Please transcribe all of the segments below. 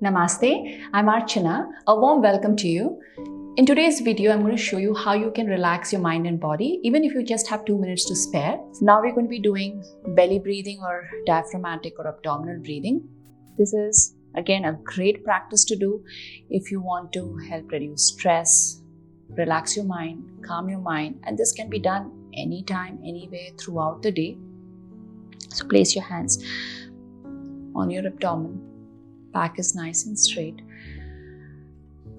Namaste, I'm Archana. A warm welcome to you. In today's video, I'm going to show you how you can relax your mind and body, even if you just have 2 minutes to spare. Now we're going to be doing belly breathing or diaphragmatic or abdominal breathing. This is, again, a great practice to do if you want to help reduce stress, relax your mind, calm your mind, and this can be done anytime, anywhere, throughout the day. So place your hands on your abdomen. Back is nice and straight.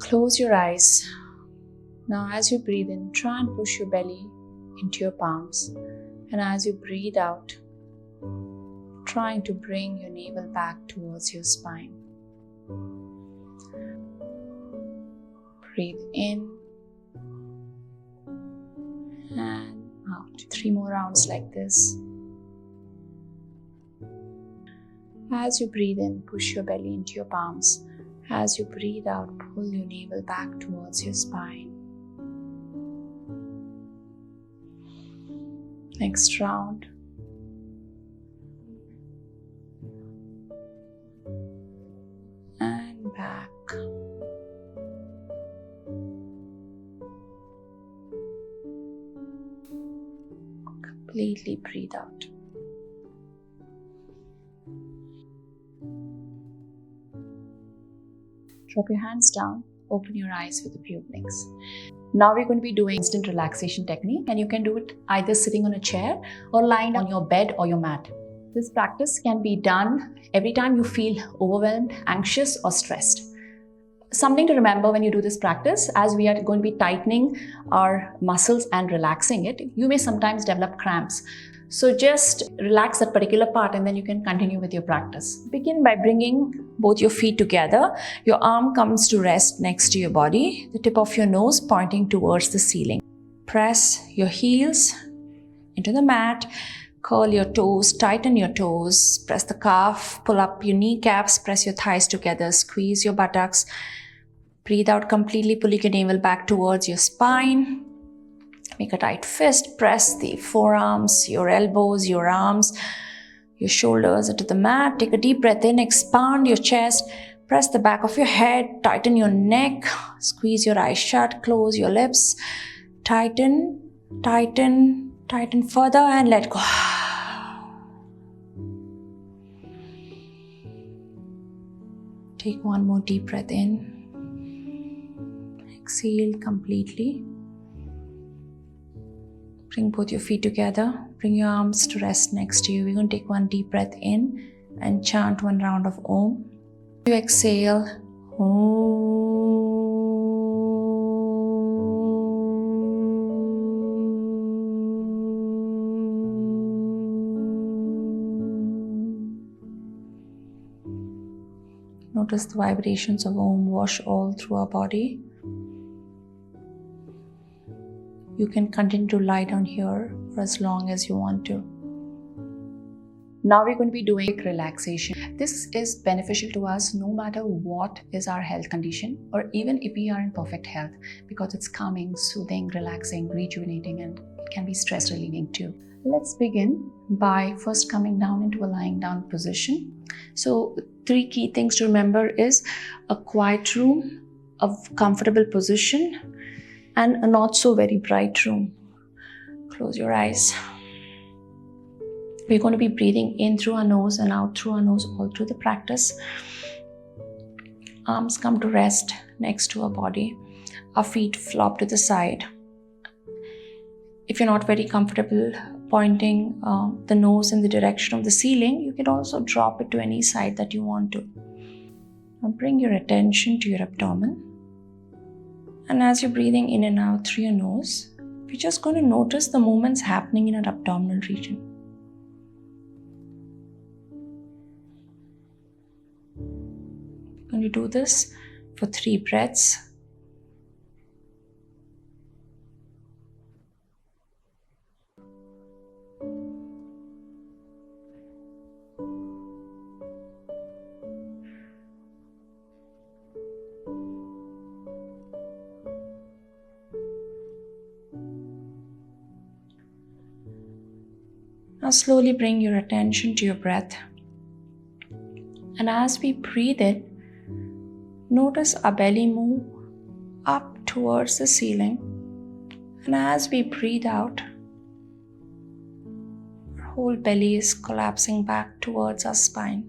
Close your eyes. Now as you breathe in, try and push your belly into your palms. And as you breathe out, trying to bring your navel back towards your spine. Breathe in and out. 3 more rounds like this. As you breathe in, push your belly into your palms. As you breathe out, pull your navel back towards your spine. Next round. And back. Completely breathe out. Drop your hands down, open your eyes with the pupils. Now we're going to be doing instant relaxation technique, and you can do it either sitting on a chair or lying on your bed or your mat. This practice can be done every time you feel overwhelmed, anxious or stressed. Something to remember when you do this practice, as we are going to be tightening our muscles and relaxing it, you may sometimes develop cramps. So just relax that particular part and then you can continue with your practice. Begin by bringing both your feet together. Your arm comes to rest next to your body, the tip of your nose pointing towards the ceiling. Press your heels into the mat, curl your toes, tighten your toes, press the calf, pull up your kneecaps, press your thighs together, squeeze your buttocks. Breathe out completely, pulling your navel back towards your spine. Make a tight fist, press the forearms, your elbows, your arms, your shoulders into the mat. Take a deep breath in, expand your chest, press the back of your head, tighten your neck, squeeze your eyes shut, close your lips, tighten, tighten, tighten further and let go. Take one more deep breath in. Exhale completely. Bring both your feet together. Bring your arms to rest next to you. We're going to take one deep breath in and chant one round of Om. You exhale. Om. Notice the vibrations of Om wash all through our body. You can continue to lie down here for as long as you want to. Now we're going to be doing relaxation. This is beneficial to us no matter what is our health condition or even if we are in perfect health, because it's calming, soothing, relaxing, rejuvenating, and it can be stress relieving too. Let's begin by first coming down into a lying down position. So 3 key things to remember is a quiet room, a comfortable position, and a not so very bright room. Close your eyes. We're going to be breathing in through our nose and out through our nose all through the practice. Arms come to rest next to our body. Our feet flop to the side. If you're not very comfortable pointing the nose in the direction of the ceiling, you can also drop it to any side that you want to. Now bring your attention to your abdomen. And as you're breathing in and out through your nose, we're just going to notice the movements happening in our abdominal region. We're going to do this for 3 breaths. Now slowly bring your attention to your breath. And as we breathe it, Notice our belly move up towards the ceiling, and as we breathe out, our whole belly is collapsing back towards our spine.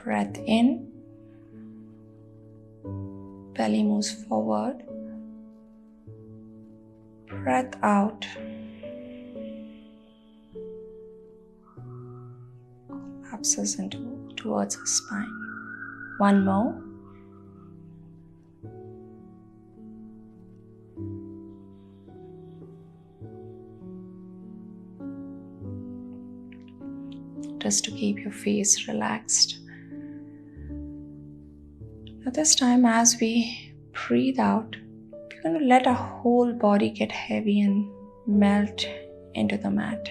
Breath in, belly moves forward. Breath out, collapses towards our spine. One more. Just to keep your face relaxed. Now this time, as we breathe out, we're going to let our whole body get heavy and melt into the mat.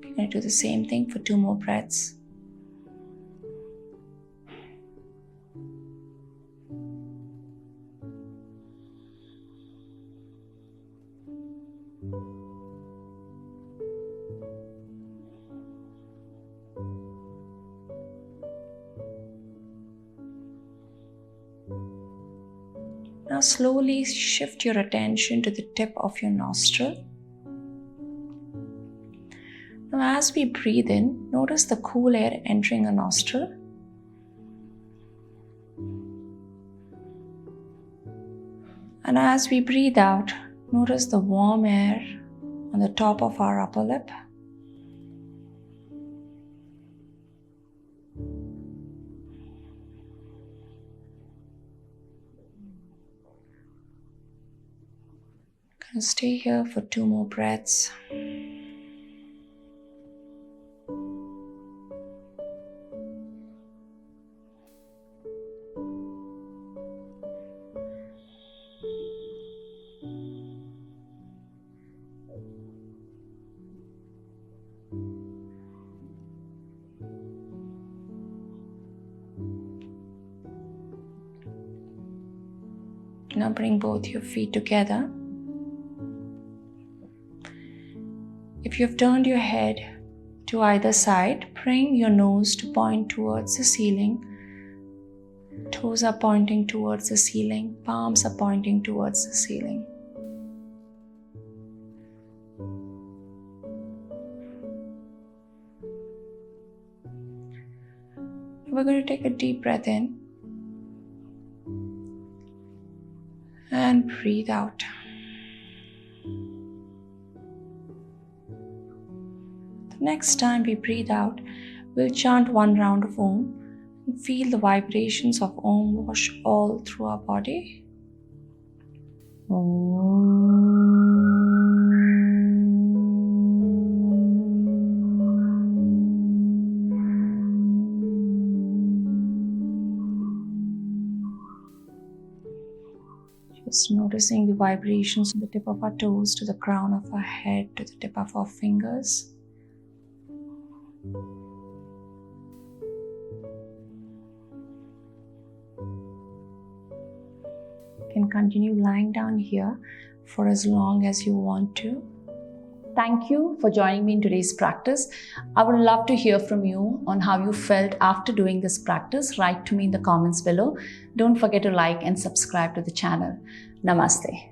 We're going to do the same thing for 2 more breaths. Now slowly shift your attention to the tip of your nostril. Now as we breathe in, notice the cool air entering a nostril. And as we breathe out, notice the warm air on the top of our upper lip. Gonna stay here for 2 more breaths. Now bring both your feet together. If you've turned your head to either side, bring your nose to point towards the ceiling. Toes are pointing towards the ceiling, palms are pointing towards the ceiling. We're going to take a deep breath in and breathe out. The next time we breathe out, we'll chant 1 round of Om and feel the vibrations of Om wash all through our body. Just noticing the vibrations from the tip of our toes to the crown of our head to the tip of our fingers. You can continue lying down here for as long as you want to. Thank you for joining me in today's practice. I would love to hear from you on how you felt after doing this practice. Write to me in the comments below. Don't forget to like and subscribe to the channel. Namaste.